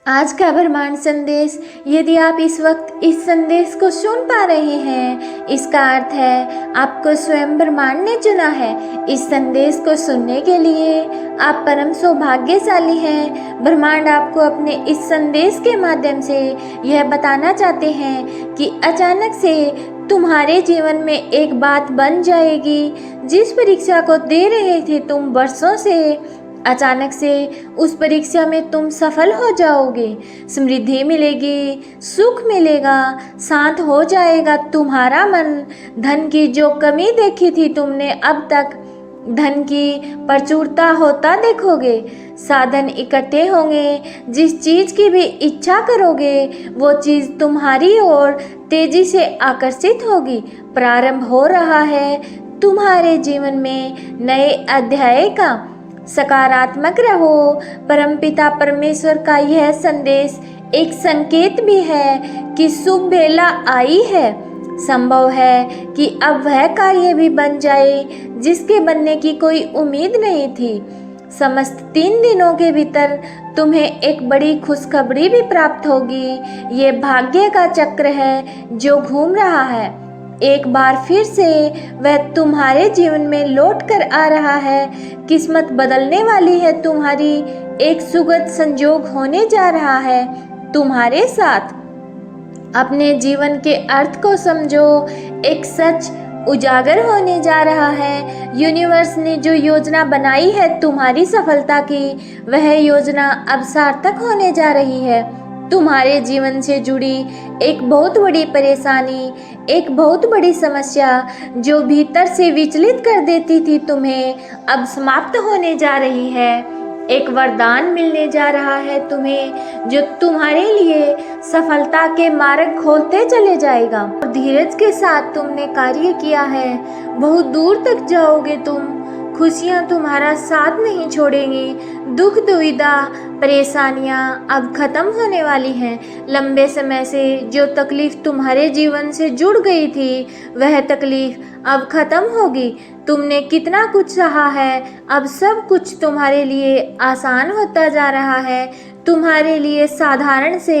आज का ब्रह्मांड संदेश, यदि आप इस वक्त इस संदेश को सुन पा रहे हैं, इसका अर्थ है आपको स्वयं ब्रह्मांड ने चुना है। इस संदेश को सुनने के लिए आप परम सौभाग्यशाली हैं। ब्रह्मांड आपको अपने इस संदेश के माध्यम से यह बताना चाहते हैं कि अचानक से तुम्हारे जीवन में एक बात बन जाएगी। जिस परीक्षा को दे रहे थे तुम वर्षों से, अचानक से उस परीक्षा में तुम सफल हो जाओगे। समृद्धि मिलेगी, सुख मिलेगा, शांत हो जाएगा तुम्हारा मन। धन की जो कमी देखी थी तुमने, अब तक धन की प्रचुरता होता देखोगे। साधन इकट्ठे होंगे, जिस चीज की भी इच्छा करोगे वो चीज तुम्हारी ओर तेजी से आकर्षित होगी। प्रारंभ हो रहा है तुम्हारे जीवन में नए अध्याय का। सकारात्मक रहो। परमपिता परमेश्वर का यह संदेश एक संकेत भी है कि शुभ बेला आई है। संभव है कि अब वह कार्य भी बन जाए जिसके बनने की कोई उम्मीद नहीं थी। समस्त 3 दिनों के भीतर तुम्हें एक बड़ी खुशखबरी भी प्राप्त होगी। ये भाग्य का चक्र है जो घूम रहा है। एक बार फिर से वह तुम्हारे जीवन में लौट कर आ रहा है। किस्मत बदलने वाली है तुम्हारी। एक सुखद संजोग होने जा रहा है तुम्हारे साथ। अपने जीवन के अर्थ को समझो। एक सच उजागर होने जा रहा है। यूनिवर्स ने जो योजना बनाई है तुम्हारी सफलता की, वह योजना अब सार्थक होने जा रही है। तुम्हारे जीवन से जुड़ी एक बहुत बड़ी परेशानी, एक बहुत बड़ी समस्या जो भीतर से विचलित कर देती थी तुम्हें, अब समाप्त होने जा रही है। एक वरदान मिलने जा रहा है तुम्हें जो तुम्हारे लिए सफलता के मार्ग खोलते चले जाएगा। और धीरज के साथ तुमने कार्य किया है, बहुत दूर तक जाओगे तुम। खुशियाँ तुम्हारा साथ नहीं छोड़ेंगी। दुख दुविधा परेशानियाँ अब खत्म होने वाली हैं। लंबे समय से जो तकलीफ तुम्हारे जीवन से जुड़ गई थी, वह तकलीफ अब खत्म होगी। तुमने कितना कुछ सहा है, अब सब कुछ तुम्हारे लिए आसान होता जा रहा है। तुम्हारे लिए साधारण से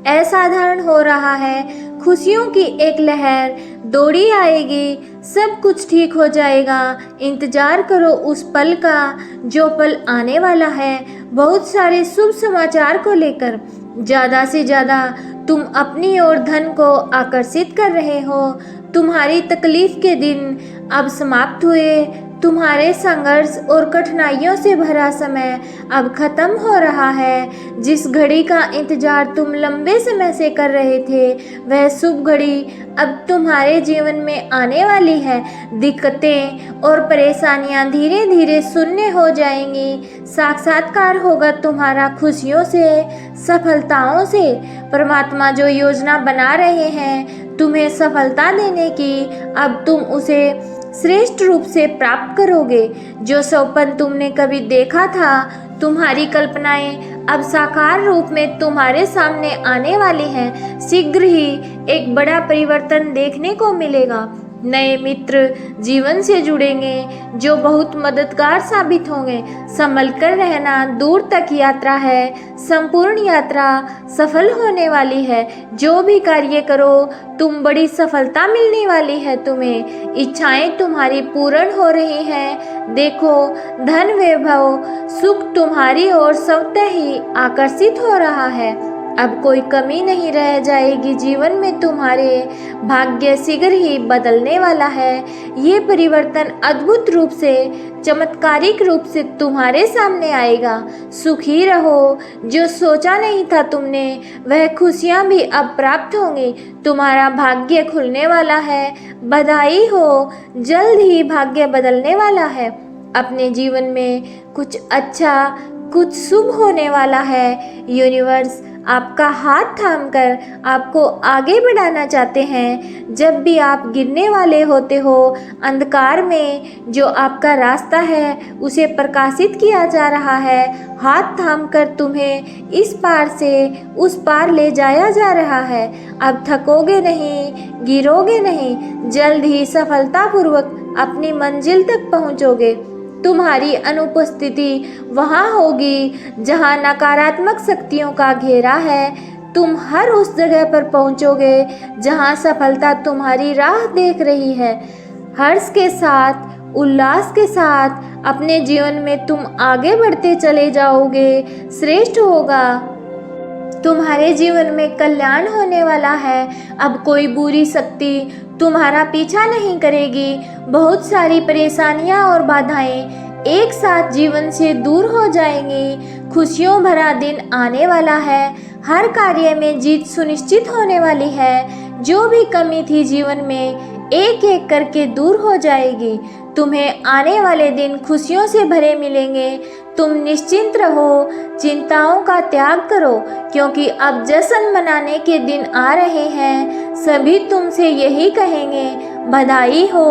असाधारण हो रहा है। खुशियों की एक लहर दौड़ी आएगी। सब कुछ ठीक हो जाएगा। इंतजार करो उस पल का जो पल आने वाला है, बहुत सारे शुभ समाचार को लेकर। ज़्यादा से ज़्यादा तुम अपनी ओर धन को आकर्षित कर रहे हो। तुम्हारी तकलीफ के दिन अब समाप्त हुए। तुम्हारे संघर्ष और कठिनाइयों से भरा समय अब खत्म हो रहा है। जिस घड़ी का इंतजार तुम लंबे समय से कर रहे थे, वह शुभ घड़ी अब तुम्हारे जीवन में आने वाली है। दिक्कतें और परेशानियां धीरे धीरे शून्य हो जाएंगी। साक्षात्कार होगा तुम्हारा खुशियों से, सफलताओं से। परमात्मा जो योजना बना रहे हैं तुम्हें सफलता देने की, अब तुम उसे श्रेष्ठ रूप से प्राप्त करोगे। जो सपन तुमने कभी देखा था, तुम्हारी कल्पनाएं अब साकार रूप में तुम्हारे सामने आने वाली हैं। शीघ्र ही एक बड़ा परिवर्तन देखने को मिलेगा। नए मित्र जीवन से जुड़ेंगे जो बहुत मददगार साबित होंगे। संभल कर रहना, दूर तक यात्रा है, संपूर्ण यात्रा सफल होने वाली है। जो भी कार्य करो तुम बड़ी सफलता मिलने वाली है तुम्हें। इच्छाएं तुम्हारी पूर्ण हो रही हैं। देखो, धन वैभव सुख तुम्हारी ओर स्वतः ही आकर्षित हो रहा है। अब कोई कमी नहीं रह जाएगी जीवन में। तुम्हारे भाग्य शीघ्र ही बदलने वाला है। ये परिवर्तन अद्भुत रूप से, चमत्कारिक रूप से तुम्हारे सामने आएगा। सुखी रहो। जो सोचा नहीं था तुमने, वह खुशियाँ भी अब प्राप्त होंगी। तुम्हारा भाग्य खुलने वाला है। बधाई हो, जल्द ही भाग्य बदलने वाला है। अपने जीवन में कुछ अच्छा, कुछ शुभ होने वाला है। यूनिवर्स आपका हाथ थामकर आपको आगे बढ़ाना चाहते हैं। जब भी आप गिरने वाले होते हो, अंधकार में जो आपका रास्ता है उसे प्रकाशित किया जा रहा है। हाथ थामकर तुम्हें इस पार से उस पार ले जाया जा रहा है। अब थकोगे नहीं, गिरोगे नहीं। जल्द ही सफलतापूर्वक अपनी मंजिल तक पहुंचोगे। तुम्हारी अनुपस्थिति वहाँ होगी जहाँ नकारात्मक शक्तियों का घेरा है। तुम हर उस जगह पर पहुँचोगे जहाँ सफलता तुम्हारी राह देख रही है। हर्ष के साथ, उल्लास के साथ अपने जीवन में तुम आगे बढ़ते चले जाओगे। श्रेष्ठ होगा, तुम्हारे जीवन में कल्याण होने वाला है। अब कोई बुरी शक्ति तुम्हारा पीछा नहीं करेगी। बहुत सारी परेशानियां और बाधाएं एक साथ जीवन से दूर हो जाएंगी। खुशियों भरा दिन आने वाला है। हर कार्य में जीत सुनिश्चित होने वाली है। जो भी कमी थी जीवन में एक एक करके दूर हो जाएगी। तुम्हें आने वाले दिन खुशियों से भरे मिलेंगे। तुम निश्चिंत रहो, चिंताओं का त्याग करो, क्योंकि अब जश्न मनाने के दिन आ रहे हैं। सभी तुमसे यही कहेंगे, बधाई हो,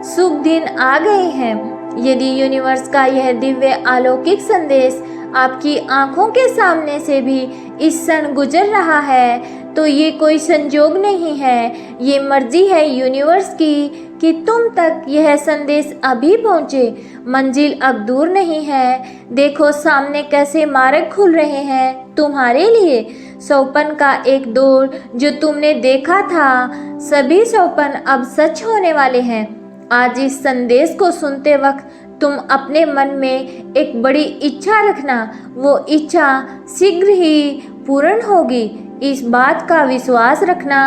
शुभ दिन आ गए हैं। यदि यूनिवर्स का यह दिव्य अलौकिक संदेश आपकी आंखों के सामने से भी इस क्षण गुजर रहा है, तो ये कोई संजोग नहीं है। ये मर्जी है यूनिवर्स की कि तुम तक यह संदेश अभी पहुँचे। मंजिल अब दूर नहीं है। देखो सामने कैसे मार्ग खुल रहे हैं तुम्हारे लिए। सौपन का एक दौर जो तुमने देखा था, सभी सौपन अब सच होने वाले हैं। आज इस संदेश को सुनते वक्त तुम अपने मन में एक बड़ी इच्छा रखना। वो इच्छा शीघ्र ही पूर्ण होगी, इस बात का विश्वास रखना।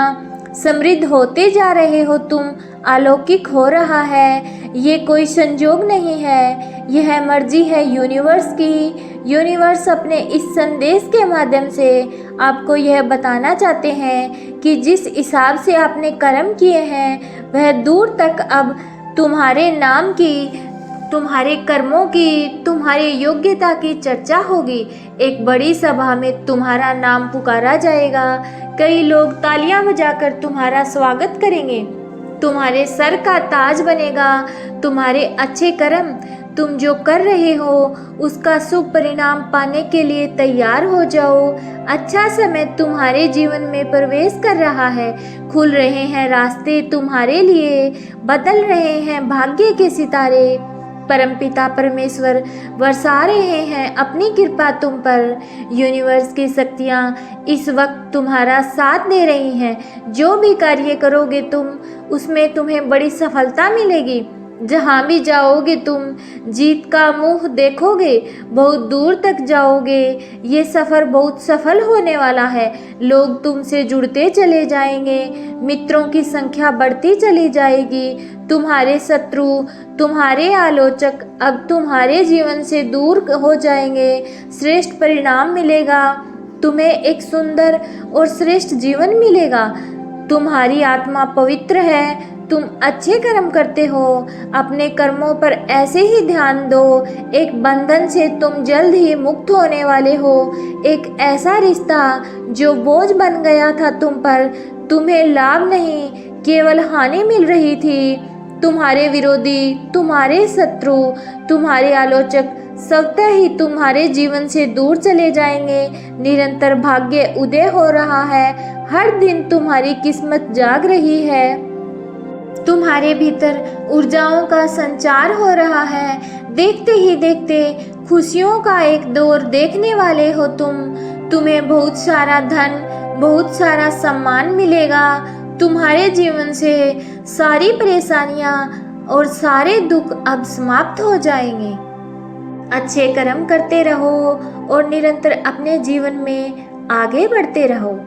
समृद्ध होते जा रहे हो तुम, अलौकिक हो रहा है। ये कोई संजोग नहीं है, यह मर्जी है यूनिवर्स की। यूनिवर्स अपने इस संदेश के माध्यम से आपको यह बताना चाहते हैं कि जिस हिसाब से आपने कर्म किए हैं वह दूर तक अब तुम्हारे नाम की, तुम्हारे कर्मों की, तुम्हारी योग्यता की चर्चा होगी। एक बड़ी सभा में तुम्हारा नाम पुकारा जाएगा। कई लोग तालियां बजाकर तुम्हारा स्वागत करेंगे। तुम्हारे सर का ताज बनेगा। तुम्हारे अच्छे कर्म, तुम जो कर रहे हो उसका शुभ परिणाम पाने के लिए तैयार हो जाओ। अच्छा समय तुम्हारे जीवन में प्रवेश कर रहा है। खुल रहे हैं रास्ते तुम्हारे लिए, बदल रहे हैं भाग्य के सितारे। परमपिता परमेश्वर बरसा रहे हैं अपनी कृपा तुम पर। यूनिवर्स की शक्तियाँ इस वक्त तुम्हारा साथ दे रही हैं। जो भी कार्य करोगे तुम, उसमें तुम्हें बड़ी सफलता मिलेगी। जहाँ भी जाओगे तुम जीत का मुंह देखोगे, बहुत दूर तक जाओगे। ये सफ़र बहुत सफल होने वाला है। लोग तुमसे जुड़ते चले जाएंगे, मित्रों की संख्या बढ़ती चली जाएगी। तुम्हारे शत्रु, तुम्हारे आलोचक अब तुम्हारे जीवन से दूर हो जाएंगे। श्रेष्ठ परिणाम मिलेगा। तुम्हें एक सुंदर और श्रेष्ठ जीवन मिलेगा। तुम्हारी आत्मा पवित्र है। तुम अच्छे कर्म करते हो। अपने कर्मों पर ऐसे ही ध्यान दो। एक बंधन से तुम जल्द ही मुक्त होने वाले हो। एक ऐसा रिश्ता जो बोझ बन गया था तुम पर, तुम्हें लाभ नहीं केवल हानि मिल रही थी। तुम्हारे विरोधी, तुम्हारे शत्रु, तुम्हारे आलोचक स्वतः ही तुम्हारे जीवन से दूर चले जाएंगे। निरंतर भाग्य उदय हो रहा है। हर दिन तुम्हारी किस्मत जाग रही है। तुम्हारे भीतर ऊर्जाओं का संचार हो रहा है। देखते ही देखते खुशियों का एक दौर देखने वाले हो तुम। तुम्हें बहुत सारा धन, बहुत सारा सम्मान मिलेगा। तुम्हारे जीवन से सारी परेशानियां और सारे दुख अब समाप्त हो जाएंगे। अच्छे कर्म करते रहो और निरंतर अपने जीवन में आगे बढ़ते रहो।